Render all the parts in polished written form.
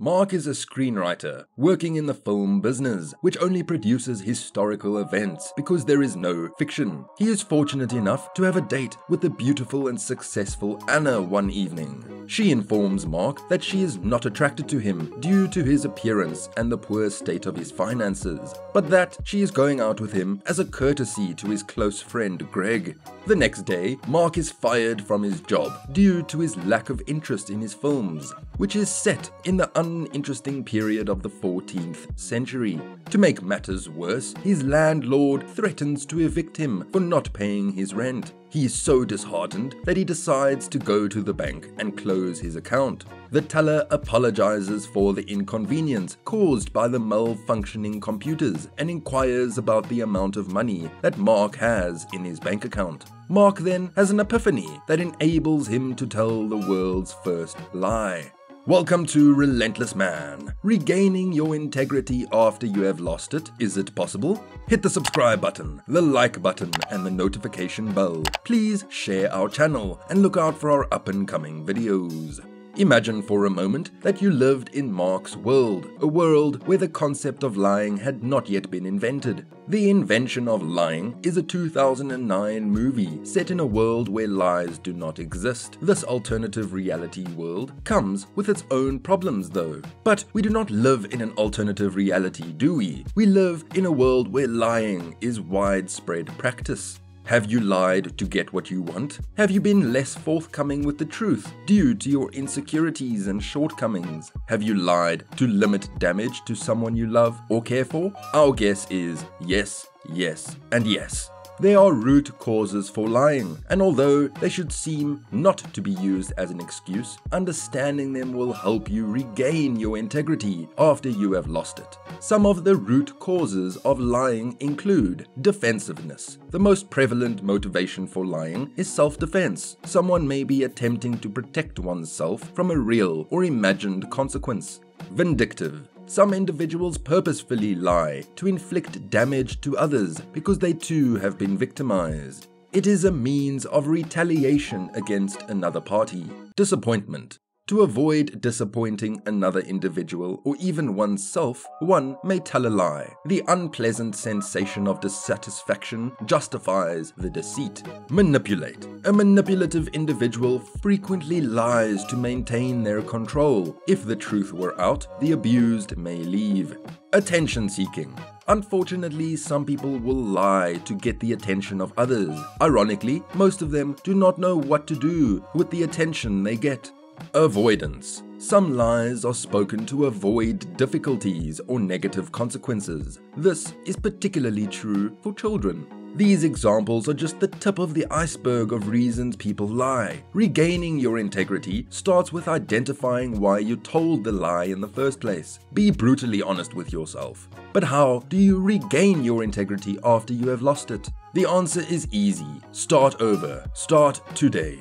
Mark is a screenwriter working in the film business, which only produces historical events because there is no fiction. He is fortunate enough to have a date with the beautiful and successful Anna one evening. She informs Mark that she is not attracted to him due to his appearance and the poor state of his finances, but that she is going out with him as a courtesy to his close friend Greg. The next day, Mark is fired from his job due to his lack of interest in his films, which is set in the uninteresting period of the 14th century. To make matters worse, his landlord threatens to evict him for not paying his rent. He is so disheartened that he decides to go to the bank and close his account. The teller apologizes for the inconvenience caused by the malfunctioning computers and inquires about the amount of money that Mark has in his bank account. Mark then has an epiphany that enables him to tell the world's first lie. Welcome to Relentless Man. Regaining your integrity after you have lost it, is it possible? Hit the subscribe button, the like button, and the notification bell. Please share our channel and look out for our up-and-coming videos. Imagine for a moment that you lived in Mark's world, a world where the concept of lying had not yet been invented. The Invention of Lying is a 2009 movie set in a world where lies do not exist. This alternative reality world comes with its own problems though. But we do not live in an alternative reality, do we? We live in a world where lying is widespread practice. Have you lied to get what you want? Have you been less forthcoming with the truth due to your insecurities and shortcomings? Have you lied to limit damage to someone you love or care for? Our guess is yes, yes, and yes. There are root causes for lying, and although they should seem not to be used as an excuse, understanding them will help you regain your integrity after you have lost it. Some of the root causes of lying include defensiveness. The most prevalent motivation for lying is self-defense. Someone may be attempting to protect oneself from a real or imagined consequence. Vindictive. Some individuals purposefully lie to inflict damage to others because they too have been victimized. It is a means of retaliation against another party. Disappointment. To avoid disappointing another individual or even oneself, one may tell a lie. The unpleasant sensation of dissatisfaction justifies the deceit. Manipulate. A manipulative individual frequently lies to maintain their control. If the truth were out, the abused may leave. Attention seeking. Unfortunately, some people will lie to get the attention of others. Ironically, most of them do not know what to do with the attention they get. Avoidance. Some lies are spoken to avoid difficulties or negative consequences. This is particularly true for children. These examples are just the tip of the iceberg of reasons people lie. Regaining your integrity starts with identifying why you told the lie in the first place. Be brutally honest with yourself. But how do you regain your integrity after you have lost it? The answer is easy. Start over. Start today.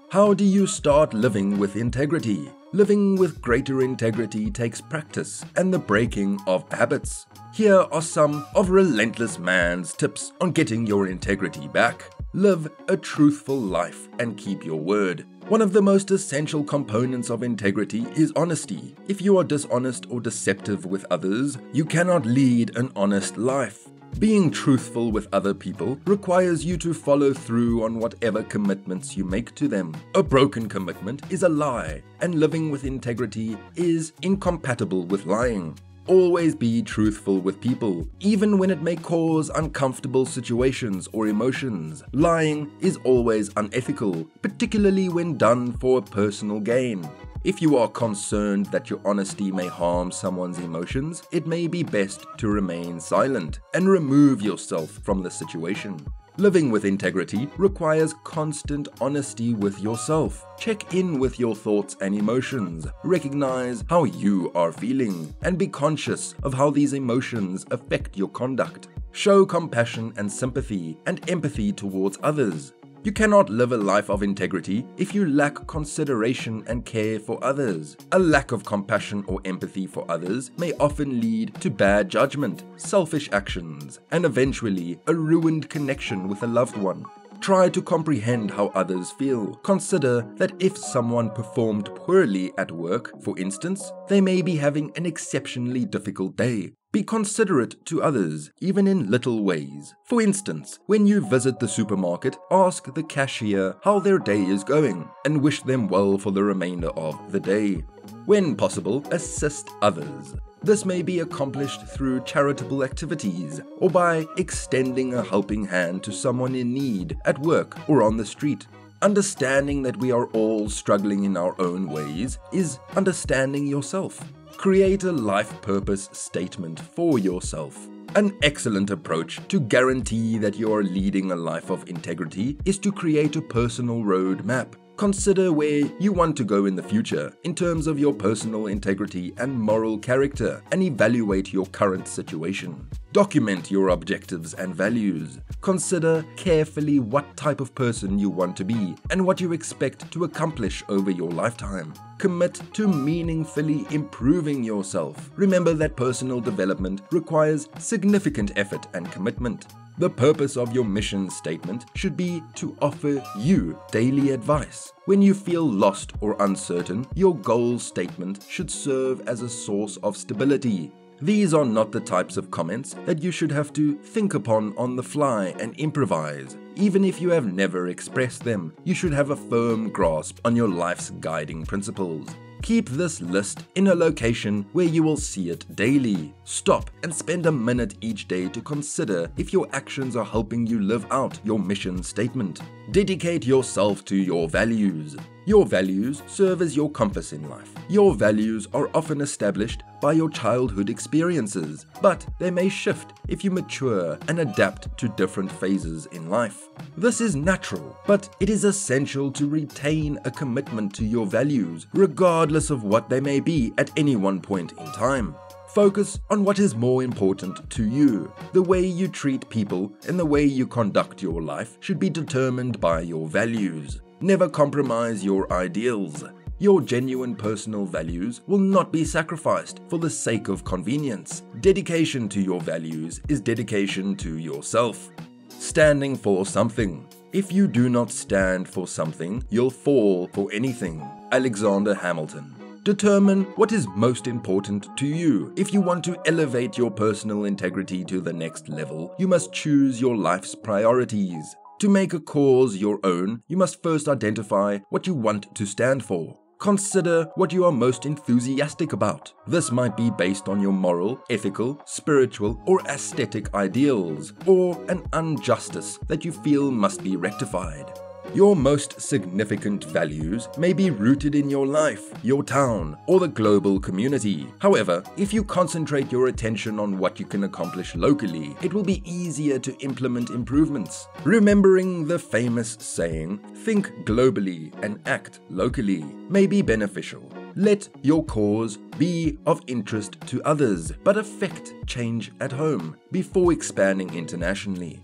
How do you start living with integrity? Living with greater integrity takes practice and the breaking of habits. Here are some of Relentless Man's tips on getting your integrity back. Live a truthful life and keep your word. One of the most essential components of integrity is honesty. If you are dishonest or deceptive with others, you cannot lead an honest life. Being truthful with other people requires you to follow through on whatever commitments you make to them. A broken commitment is a lie, and living with integrity is incompatible with lying. Always be truthful with people, even when it may cause uncomfortable situations or emotions. Lying is always unethical, particularly when done for personal gain. If you are concerned that your honesty may harm someone's emotions, it may be best to remain silent and remove yourself from the situation. Living with integrity requires constant honesty with yourself. Check in with your thoughts and emotions. Recognize how you are feeling and be conscious of how these emotions affect your conduct. Show compassion and sympathy and empathy towards others. You cannot live a life of integrity if you lack consideration and care for others. A lack of compassion or empathy for others may often lead to bad judgment, selfish actions, and eventually a ruined connection with a loved one. Try to comprehend how others feel. Consider that if someone performed poorly at work, for instance, they may be having an exceptionally difficult day. Be considerate to others, even in little ways. For instance, when you visit the supermarket, ask the cashier how their day is going and wish them well for the remainder of the day. When possible, assist others. This may be accomplished through charitable activities or by extending a helping hand to someone in need at work or on the street. Understanding that we are all struggling in our own ways is understanding yourself. Create a life purpose statement for yourself. An excellent approach to guarantee that you are leading a life of integrity is to create a personal roadmap. Consider where you want to go in the future in terms of your personal integrity and moral character, and evaluate your current situation. Document your objectives and values. Consider carefully what type of person you want to be and what you expect to accomplish over your lifetime. Commit to meaningfully improving yourself. Remember that personal development requires significant effort and commitment. The purpose of your mission statement should be to offer you daily advice. When you feel lost or uncertain, your goal statement should serve as a source of stability. These are not the types of comments that you should have to think upon on the fly and improvise. Even if you have never expressed them, you should have a firm grasp on your life's guiding principles. Keep this list in a location where you will see it daily. Stop and spend a minute each day to consider if your actions are helping you live out your mission statement. Dedicate yourself to your values. Your values serve as your compass in life. Your values are often established by your childhood experiences, but they may shift if you mature and adapt to different phases in life. This is natural, but it is essential to retain a commitment to your values, regardless of what they may be at any one point in time. Focus on what is more important to you. The way you treat people and the way you conduct your life should be determined by your values. Never compromise your ideals. Your genuine personal values will not be sacrificed for the sake of convenience. Dedication to your values is dedication to yourself. Standing for something. If you do not stand for something, you'll fall for anything. Alexander Hamilton. Determine what is most important to you. If you want to elevate your personal integrity to the next level, you must choose your life's priorities. To make a cause your own, you must first identify what you want to stand for. Consider what you are most enthusiastic about. This might be based on your moral, ethical, spiritual, or aesthetic ideals, or an injustice that you feel must be rectified. Your most significant values may be rooted in your life, your town, or the global community. However, if you concentrate your attention on what you can accomplish locally, it will be easier to implement improvements. Remembering the famous saying, "Think globally and act locally," may be beneficial. Let your cause be of interest to others, but affect change at home before expanding internationally.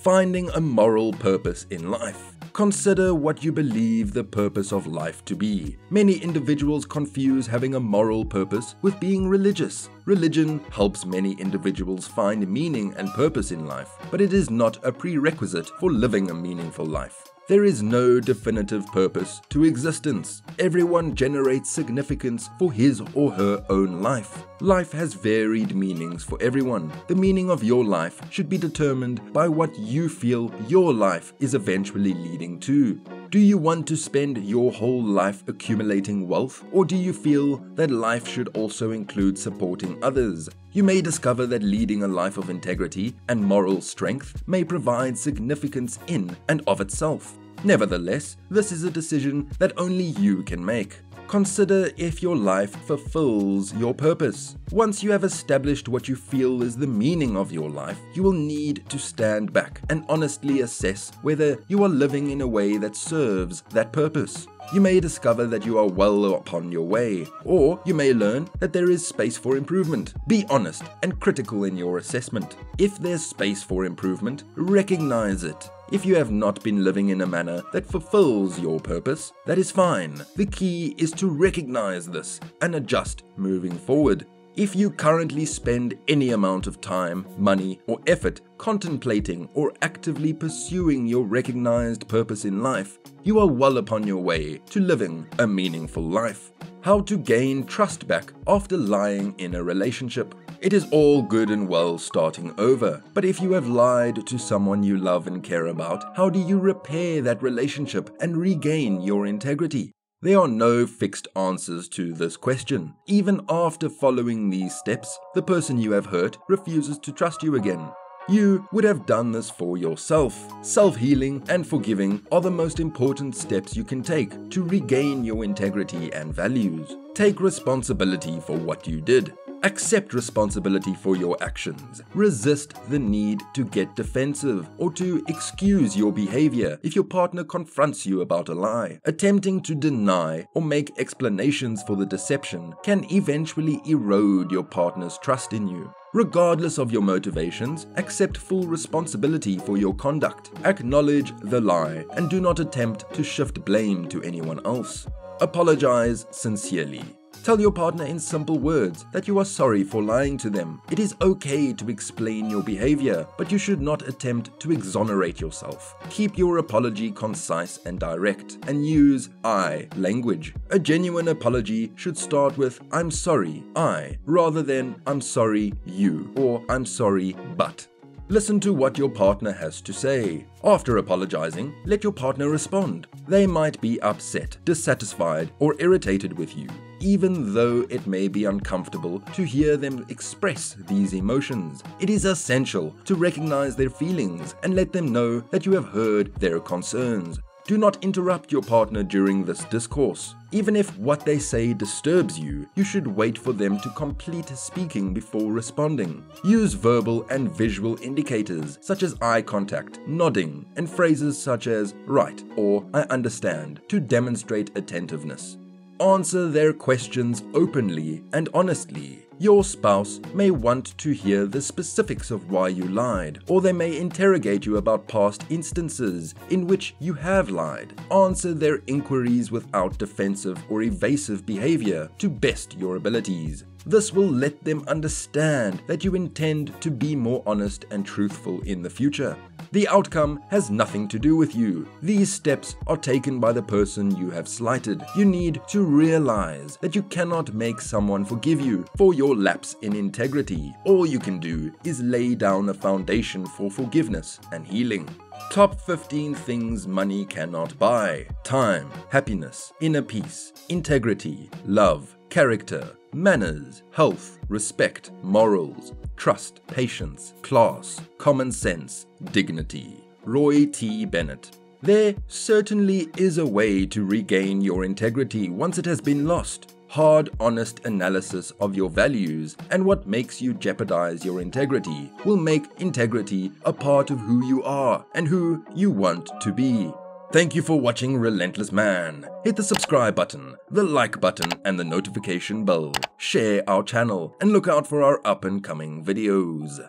Finding a moral purpose in life. Consider what you believe the purpose of life to be. Many individuals confuse having a moral purpose with being religious. Religion helps many individuals find meaning and purpose in life, but it is not a prerequisite for living a meaningful life. There is no definitive purpose to existence. Everyone generates significance for his or her own life. Life has varied meanings for everyone. The meaning of your life should be determined by what you feel your life is eventually leading to. Do you want to spend your whole life accumulating wealth, or do you feel that life should also include supporting others? You may discover that leading a life of integrity and moral strength may provide significance in and of itself. Nevertheless, this is a decision that only you can make. Consider if your life fulfills your purpose. Once you have established what you feel is the meaning of your life, you will need to stand back and honestly assess whether you are living in a way that serves that purpose. You may discover that you are well upon your way, or you may learn that there is space for improvement. Be honest and critical in your assessment. If there's space for improvement, recognize it. If you have not been living in a manner that fulfills your purpose, that is fine. The key is to recognize this and adjust moving forward. If you currently spend any amount of time, money, or effort contemplating or actively pursuing your recognized purpose in life, you are well upon your way to living a meaningful life. How to gain trust back after lying in a relationship. It is all good and well starting over, but if you have lied to someone you love and care about, how do you repair that relationship and regain your integrity? There are no fixed answers to this question. Even after following these steps, the person you have hurt refuses to trust you again. You would have done this for yourself. Self-healing and forgiving are the most important steps you can take to regain your integrity and values. Take responsibility for what you did. Accept responsibility for your actions. Resist the need to get defensive or to excuse your behavior if your partner confronts you about a lie. Attempting to deny or make explanations for the deception can eventually erode your partner's trust in you. Regardless of your motivations, accept full responsibility for your conduct. Acknowledge the lie and do not attempt to shift blame to anyone else. Apologize sincerely. Tell your partner in simple words that you are sorry for lying to them. It is okay to explain your behavior, but you should not attempt to exonerate yourself. Keep your apology concise and direct, and use I language. A genuine apology should start with I'm sorry, I, rather than I'm sorry, you, or I'm sorry, but. Listen to what your partner has to say. After apologizing, let your partner respond. They might be upset, dissatisfied, or irritated with you, even though it may be uncomfortable to hear them express these emotions. It is essential to recognize their feelings and let them know that you have heard their concerns. Do not interrupt your partner during this discourse. Even if what they say disturbs you, you should wait for them to complete speaking before responding. Use verbal and visual indicators such as eye contact, nodding, and phrases such as right or I understand to demonstrate attentiveness. Answer their questions openly and honestly. Your spouse may want to hear the specifics of why you lied, or they may interrogate you about past instances in which you have lied. Answer their inquiries without defensive or evasive behavior to best your abilities. This will let them understand that you intend to be more honest and truthful in the future. The outcome has nothing to do with you. These steps are taken by the person you have slighted. You need to realize that you cannot make someone forgive you for your lapse in integrity. All you can do is lay down a foundation for forgiveness and healing. Top 15 things money cannot buy: time, happiness, inner peace, integrity, love, character, manners, health, respect, morals, trust, patience, class, common sense, dignity. Roy T. Bennett. There certainly is a way to regain your integrity once it has been lost. Hard, honest analysis of your values and what makes you jeopardize your integrity will make integrity a part of who you are and who you want to be. Thank you for watching Relentless Man. Hit the subscribe button, the like button, and the notification bell. Share our channel and look out for our up and coming videos.